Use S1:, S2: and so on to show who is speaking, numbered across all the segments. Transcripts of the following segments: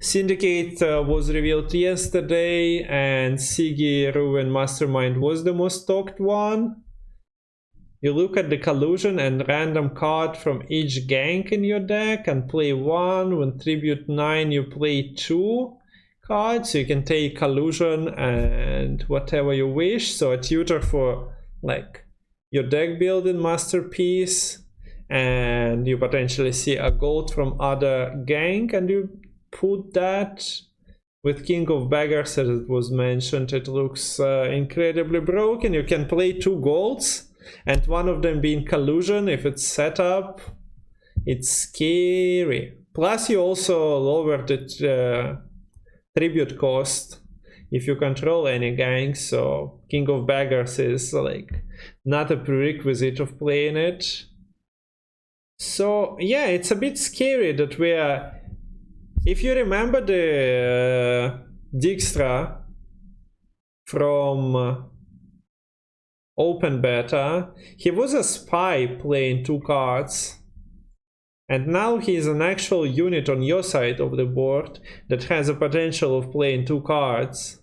S1: Syndicate was revealed yesterday, and Sigi, Ruin, Mastermind was the most talked one. You look at the collusion and random card from each gank in your deck and play one. When tribute 9, you play 2 cards. So you can take collusion and whatever you wish. So a tutor for like your deck building masterpiece, and you potentially see a gold from other gank, and you put that with King of Beggars, as it was mentioned. It looks incredibly broken. You can play 2 golds, and one of them being collusion. If it's set up, it's scary. Plus you also lower the tribute cost if you control any gang, so King of Beggars is like not a prerequisite of playing it. So yeah, it's a bit scary that we are... If you remember the Dijkstra from open beta, he was a spy playing 2 cards, and now he's an actual unit on your side of the board that has a potential of playing 2 cards.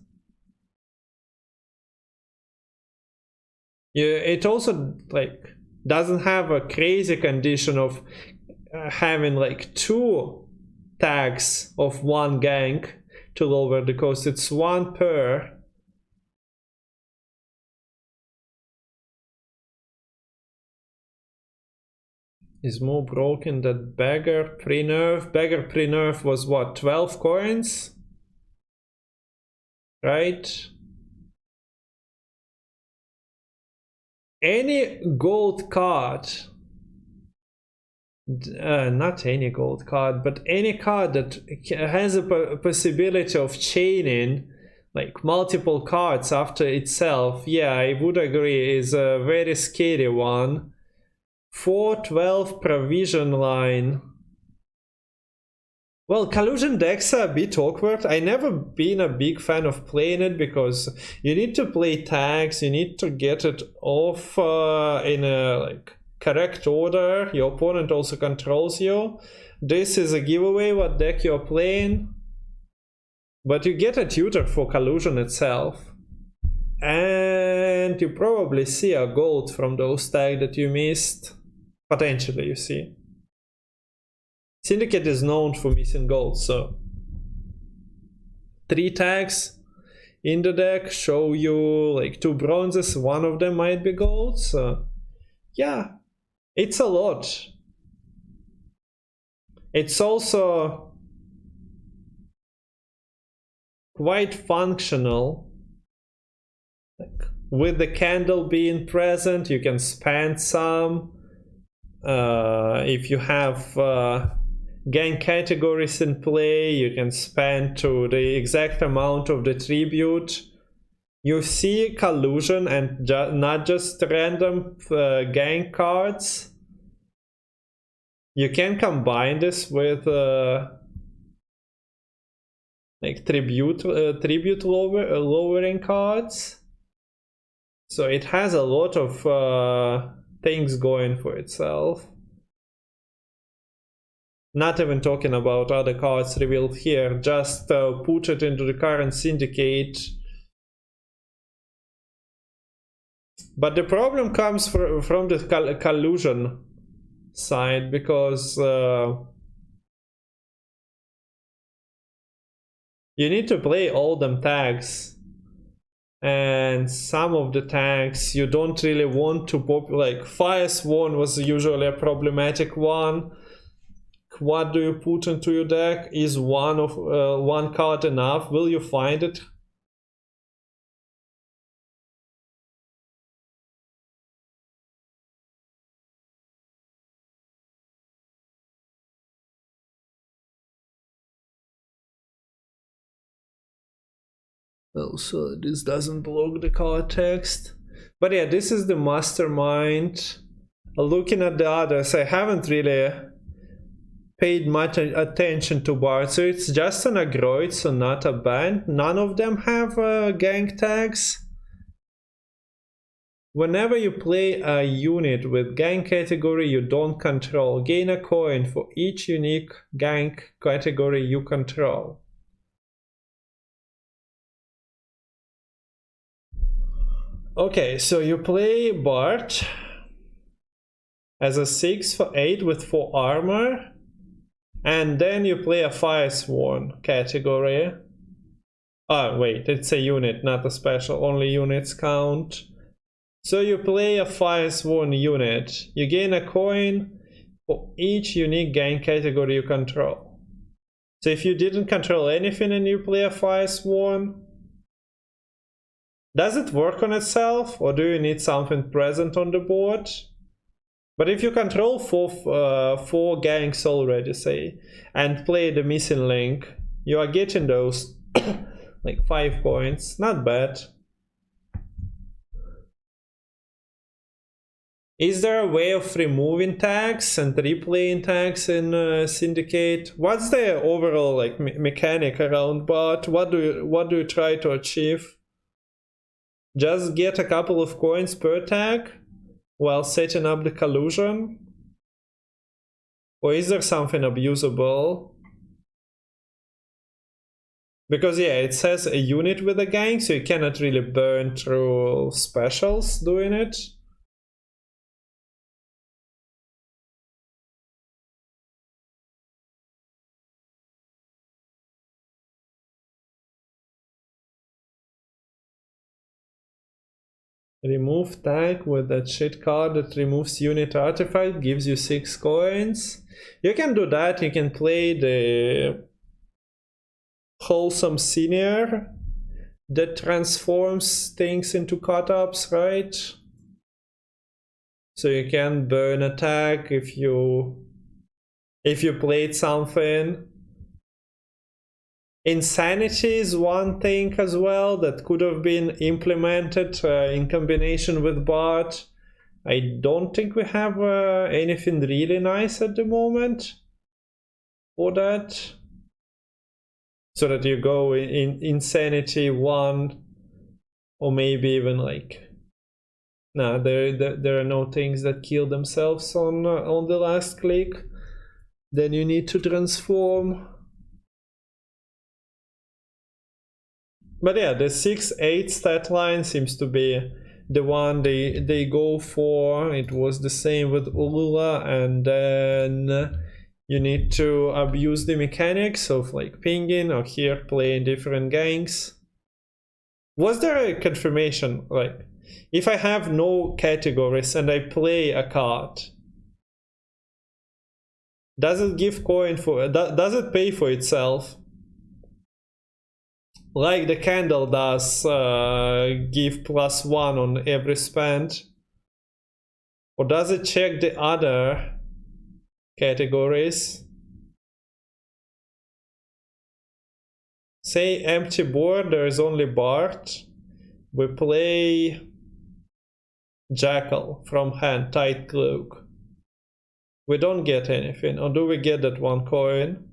S1: It also like doesn't have a crazy condition of having like 2 tags of 1 gank to lower the cost. It's 1 per. Is more broken than Beggar pre-nerf. Beggar pre-nerf was what, 12 coins? Right? Any gold card, not any gold card, but any card that has a possibility of chaining like multiple cards after itself, yeah, I would agree, is a very scary one. 412 provision line. Well, collusion decks are a bit awkward. I never been a big fan of playing it because you need to play tags, you need to get it off in a like correct order. Your opponent also controls you. This is a giveaway what deck you're playing, but you get a tutor for collusion itself, and you probably see a gold from those tags that you missed. Potentially, you see. Syndicate is known for missing gold, so 3 tags in the deck show you like 2 bronzes, one of them might be gold, so yeah, it's a lot. It's also quite functional. Like, with the candle being present, you can spend some. If you have gang categories in play, you can spend to the exact amount of the tribute. You see collusion and not just random gang cards. You can combine this with like tribute lowering cards. So it has a lot of things going for itself. Not even talking about other cards revealed here, just put it into the current Syndicate. But the problem comes from the collusion side, because you need to play all them tags, and some of the tags you don't really want to pop. Like Fire Sworn was usually a problematic one. What do you put into your deck? Is one card enough? Will you find it? Also, this doesn't block the card text. But yeah, this is the Mastermind. Looking at the others, I haven't really paid much attention to Bard. So it's just an agroid, so not a band. None of them have gang tags. Whenever you play a unit with gang category you don't control, gain a coin for each unique gang category you control. Okay, so you play Bart as a 6 for 8 with 4 armor, and then you play a Firesworn category. Oh wait, it's a unit, not a special, only units count. So you play a Firesworn unit. You gain a coin for each unique gang category you control. So if you didn't control anything and you play a Firesworn, does it work on itself, or do you need something present on the board? But if you control four gangs already, say, and play the missing link, you are getting those like 5 points. Not bad. Is there a way of removing tags and replaying tags in Syndicate? What's the overall like mechanic around Bart? What do you try to achieve? Just get a couple of coins per tag while setting up the collusion? Or is there something abusable? Because yeah, it says a unit with a gang, so you cannot really burn through specials doing it. Remove tag with that shit card that removes unit artifact, gives you 6 coins. You can do that. You can play the wholesome senior that transforms things into cut-ups, right? So you can burn a tag if you played something. Insanity is one thing as well that could have been implemented in combination with Bart. I don't think we have anything really nice at the moment for that. So that you go in Insanity 1, or maybe even like... Nah, there are no things that kill themselves on the last click. Then you need to transform. But yeah, the 6-8 stat line seems to be the one they go for. It was the same with Ulula, and then you need to abuse the mechanics of like pinging, or here playing different gangs. Was there a confirmation, like, if I have no categories and I play a card, does it give coin for, does it pay for itself? Like the candle does give +1 on every spend? Or does it check the other categories? Say empty board, there is only Bart. We play Jackal from hand, tight cloak. We don't get anything, or do we get that 1 coin?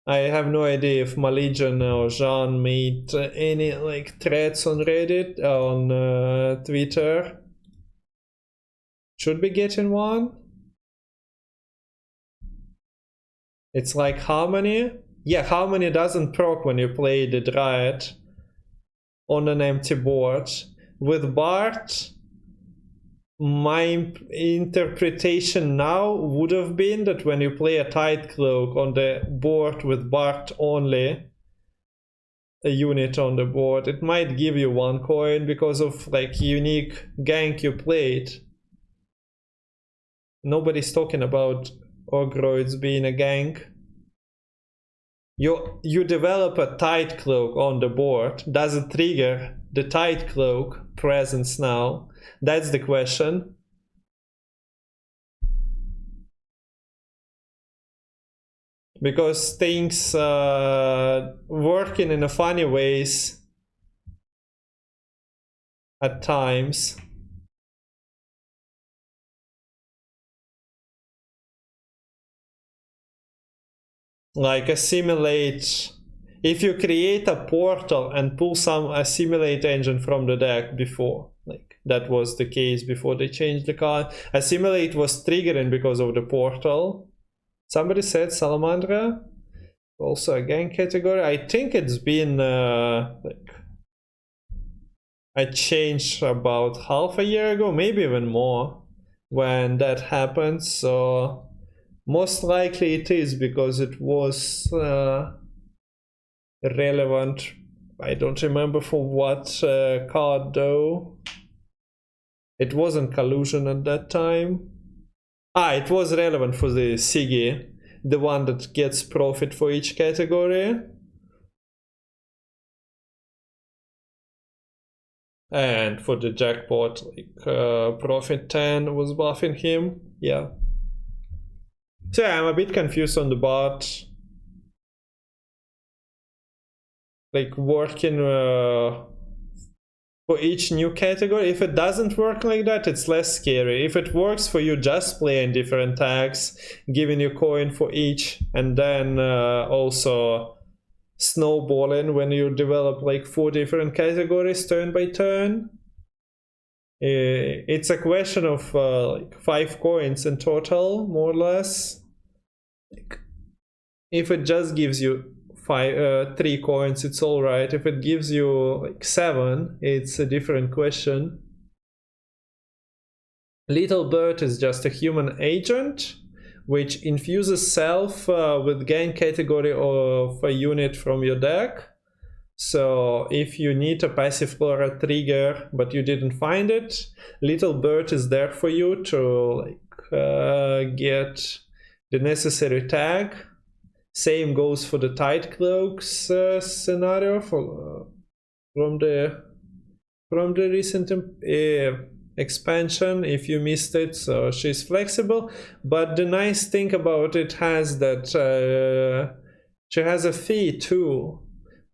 S1: I have no idea if Malijan or Jean made any like threads on Reddit, on Twitter. Should be getting 1. It's like Harmony. Yeah, Harmony doesn't proc when you play the Dryad on an empty board. With Bart, my interpretation now would have been that when you play a tight cloak on the board with Bart only, a unit on the board, it might give you 1 coin because of like unique gank you played. Nobody's talking about Ogroids being a gank. You develop a tight cloak on the board. Does it trigger the tight cloak presence now? That's the question. Because things working in a funny ways at times. Like assimilate. If you create a portal and pull some assimilate engine from the deck before, like that was the case before they changed the card. Assimilate was triggering because of the portal. Somebody said Salamandra, also a gang category. I think it's been like, I changed about half a year ago, maybe even more, when that happened. So most likely it is because it was relevant. I don't remember for what card though. It wasn't collusion at that time. It was relevant for the Sigi, the one that gets profit for each category. And for the jackpot, like profit 10 was buffing him. Yeah. So yeah, I'm a bit confused on the bot. Like working for each new category. If it doesn't work like that, it's less scary. If it works for you just playing different tags, giving you coin for each, and then also snowballing when you develop like 4 different categories turn by turn. It's a question of like 5 coins in total, more or less. If it just gives you 3 coins, it's all right. If it gives you like 7, it's a different question. Little Bird is just a human agent which infuses self with gang category of a unit from your deck. So if you need a passive flora trigger but you didn't find it, Little Bird is there for you to like get the necessary tag. Same goes for the Tide Cloaks scenario from the recent expansion, if you missed it. So she's flexible, but the nice thing about it has that she has a fee too.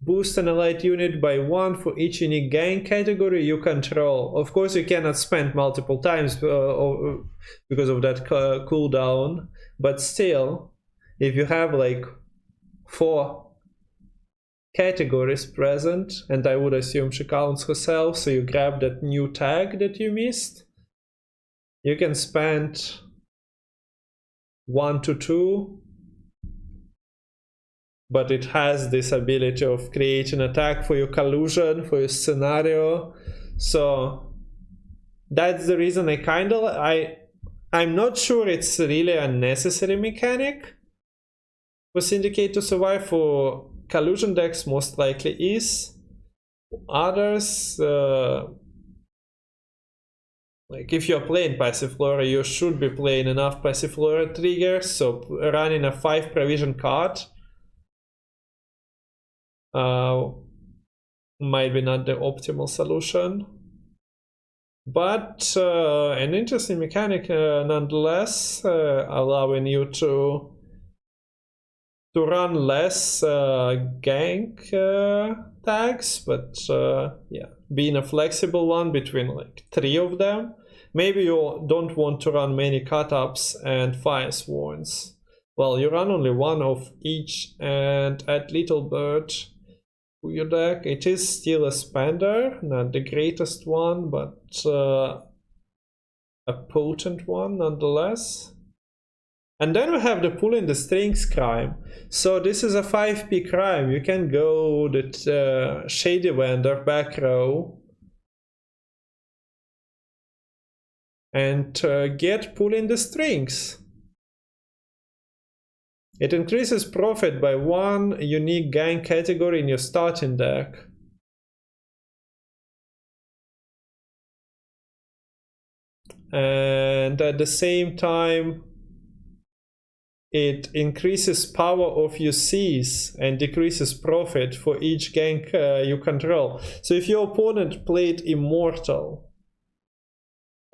S1: Boost an allied unit by 1 for each unique gang category you control. Of course, you cannot spend multiple times because of that cooldown, but still, if you have like 4 categories present, and I would assume she counts herself, so you grab that new tag that you missed, you can spend 1 to 2, but it has this ability of creating a tag for your collusion, for your scenario. So that's the reason I'm not sure it's really a necessary mechanic for Syndicate to survive. For collusion decks most likely is. Others, like if you're playing passive flora, you should be playing enough passive flora triggers, so running a 5 provision card might be not the optimal solution. But an interesting mechanic nonetheless, allowing you to run less gank tags, but yeah, being a flexible one between like 3 of them. Maybe you don't want to run many cut-ups and fire sworns. Well, you run only 1 of each and add Little Bird to your deck. It is still a spender, not the greatest one, but a potent one nonetheless. And then we have the pulling the strings crime. So this is a 5p crime. You can go the Shady Vendor back row and get pulling the strings. It increases profit by 1 unique gang category in your starting deck. And at the same time, it increases power of your Cs and decreases profit for each gank you control. So if your opponent played Immortal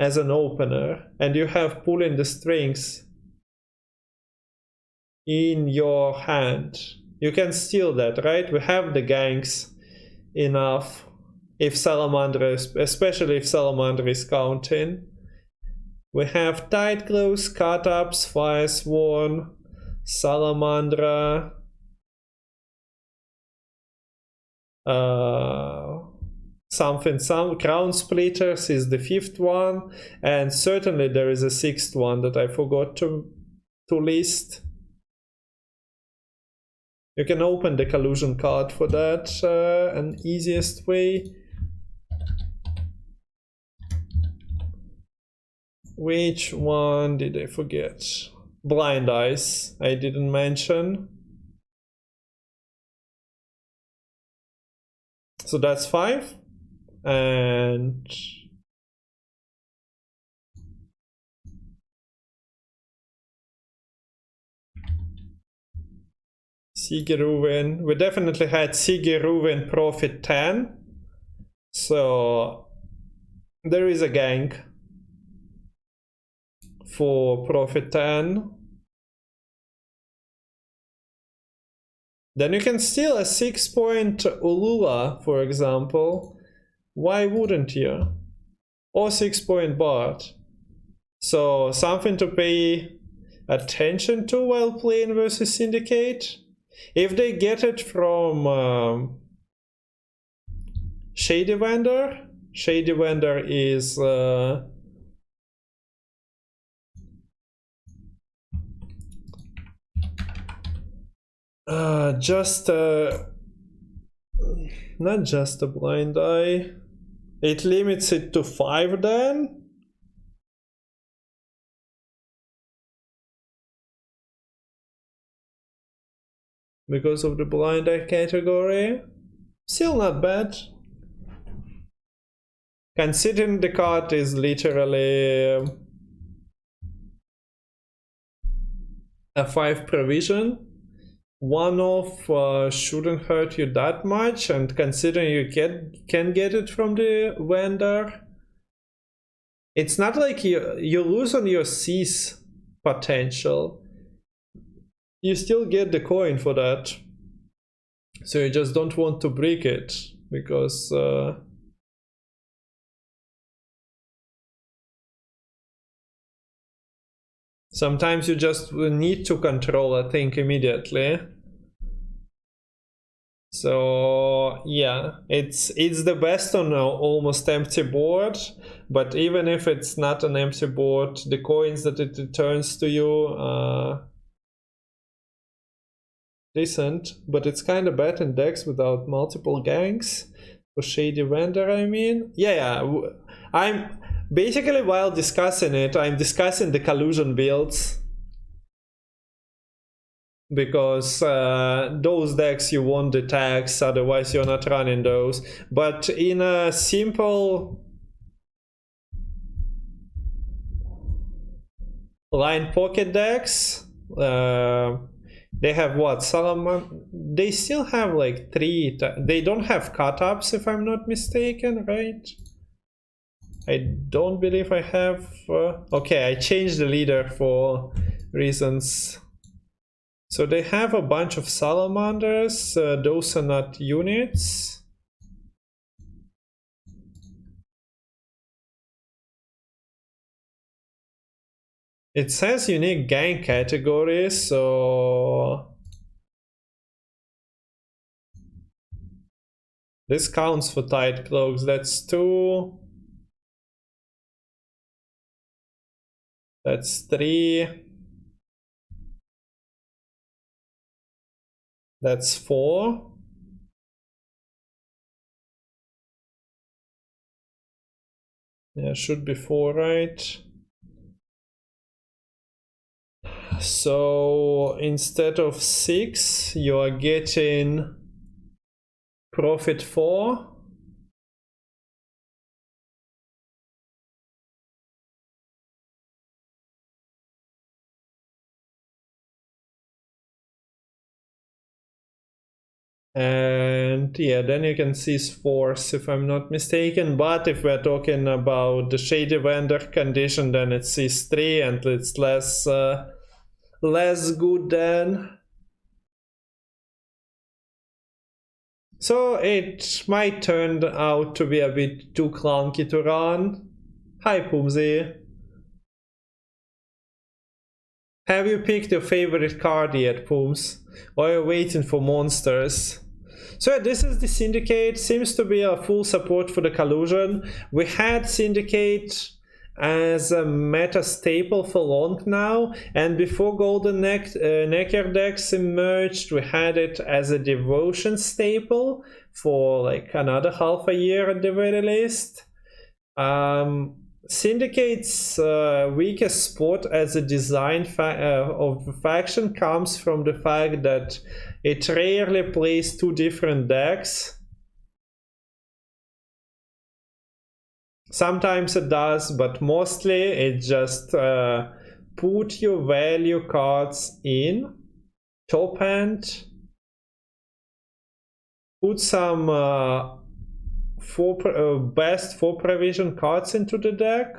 S1: as an opener and you have pulling the strings in your hand, you can steal that, right? We have the ganks enough if Salamander, especially if Salamander is counting. We have Tide Close, Cut-Ups, Fire Sworn, Salamandra, some Crown Splitters is the 5th one, and certainly there is a 6th one that I forgot to list. You can open the collusion card for that, an easiest way. Which one did I forget? Blind Eyes, I didn't mention. So that's 5. And Sigeruven, we definitely had Sigeruven Profit 10. So there is a gank for Profit 10. Then you can steal a 6-point Ulula, for example. Why wouldn't you? Or 6-point Bard. So something to pay attention to while playing versus Syndicate. If they get it from Shady Vendor is not just a blind eye. It limits it to 5 then. Because of the blind eye category. Still not bad. Considering the card is literally a 5 provision, one off shouldn't hurt you that much, and considering you can get it from the vendor, it's not like you lose on your C's potential. You still get the coin for that. So you just don't want to break it, because sometimes you just need to control a thing immediately. So yeah, it's the best on an almost empty board, but even if it's not an empty board, the coins that it returns to you decent, but it's kind of bad in decks without multiple ganks. For Shady Vendor, I mean. Yeah, I'm basically, while discussing it, I'm discussing the collusion builds. Because those decks you want the tags, otherwise you're not running those. But in a simple line pocket decks, they have what? Salaman? They still have like 3. They don't have cut-ups, if I'm not mistaken, right? I don't believe I have. Okay, I changed the leader for reasons. So they have a bunch of salamanders. Those are not units. It says unique gang categories, so this counts for tight cloaks. That's 2. That's 3. That's 4. Yeah, should be 4, right? So instead of 6, you are getting profit 4. And yeah, then you can see force, if I'm not mistaken. But if we're talking about the Shady Vendor condition, then it sees 3, and it's less good then. So it might turn out to be a bit too clunky to run. Hi Pumzi. Have you picked your favorite card yet, Pums? Or are you waiting for monsters? So this is the Syndicate. Seems to be a full support for the collusion. We had Syndicate as a meta staple for long now, and before Golden Necker decks emerged, we had it as a devotion staple for like another half a year at the very least. Syndicate's weakest spot as a design of the faction comes from the fact that it rarely plays two different decks. Sometimes it does, but mostly it just put your value cards in top hand, put some best 4 provision cards into the deck,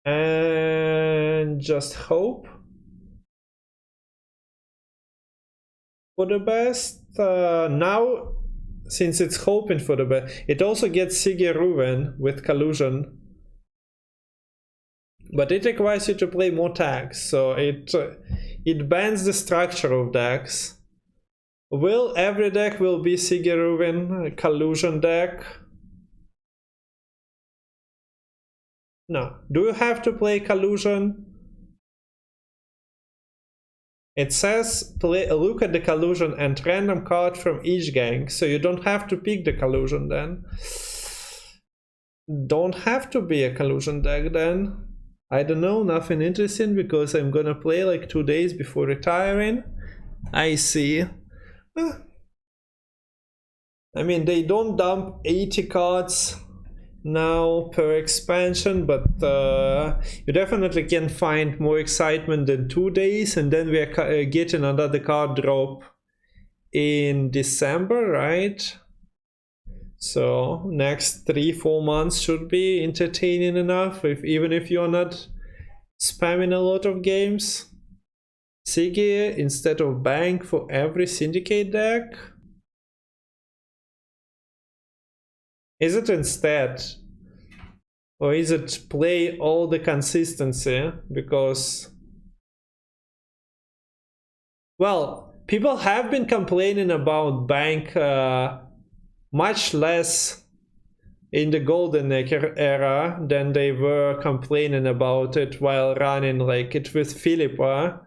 S1: and just hope for the best. Now, since it's hoping for the best, it also gets Sigi Ruin with Collusion, but it requires you to play more tags, so it bans the structure of decks. Will every deck will be Sigi Ruin Collusion deck? No. Do you have to play Collusion? It says look at the Collusion and random card from each gang, so you don't have to pick the Collusion then. Don't have to be a Collusion deck then. I don't know, nothing interesting because I'm gonna play like 2 days before retiring. I see. I mean, they don't dump 80 cards now per expansion, but you definitely can find more excitement than 2 days, and then we are getting another card drop in December, right? So next 3-4 months should be entertaining enough, even if you're not spamming a lot of games. Sigi instead of Bank for every Syndicate deck? Is it instead? Or is it play all the consistency? Because, well, people have been complaining about Bank much less in the Golden era than they were complaining about it while running like it with Philippa.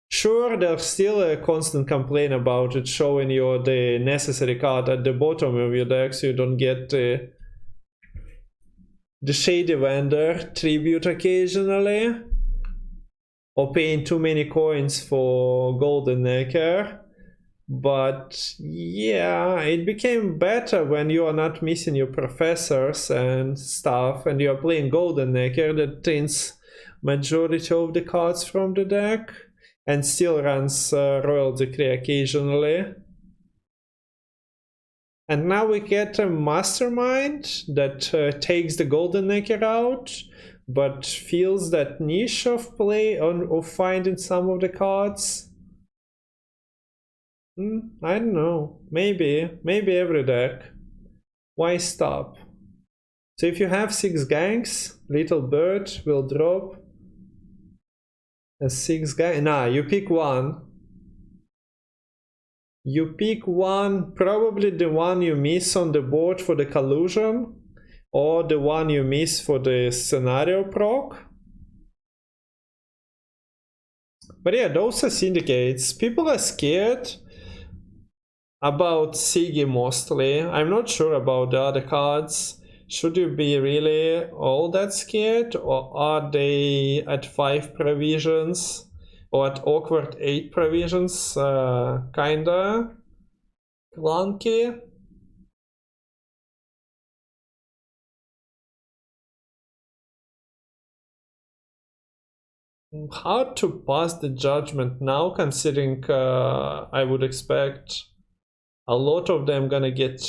S1: Sure, there's still a constant complaint about it, showing you the necessary card at the bottom of your deck so you don't get the Shady Vendor tribute occasionally, or paying too many coins for Golden Necker. But yeah, it became better when you are not missing your professors and stuff, and you are playing Golden Necker that taints majority of the cards from the deck, and still runs Royal Decree occasionally. And now we get a Mastermind that takes the Golden Necker out, but feels that niche of play of finding some of the cards. I don't know. Maybe every deck. Why stop? So if you have 6 gangs, Little Bird will drop a 6 gang. Nah, you pick one. You pick one, probably the one you miss on the board for the Collusion, or the one you miss for the scenario proc. But yeah, those are Syndicates. People are scared about Sigi mostly. I'm not sure about the other cards. Should you be really all that scared, or are they at 5 provisions or at awkward 8 provisions kinda clunky? Hard to pass the judgment now, considering I would expect a lot of them gonna get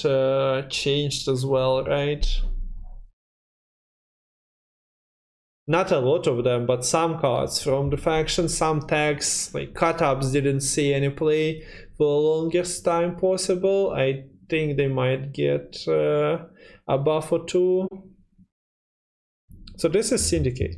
S1: changed as well, right? Not a lot of them, but some cards from the faction, some tags, like cut-ups didn't see any play for the longest time possible. I think they might get a buff or two. So this is Syndicate.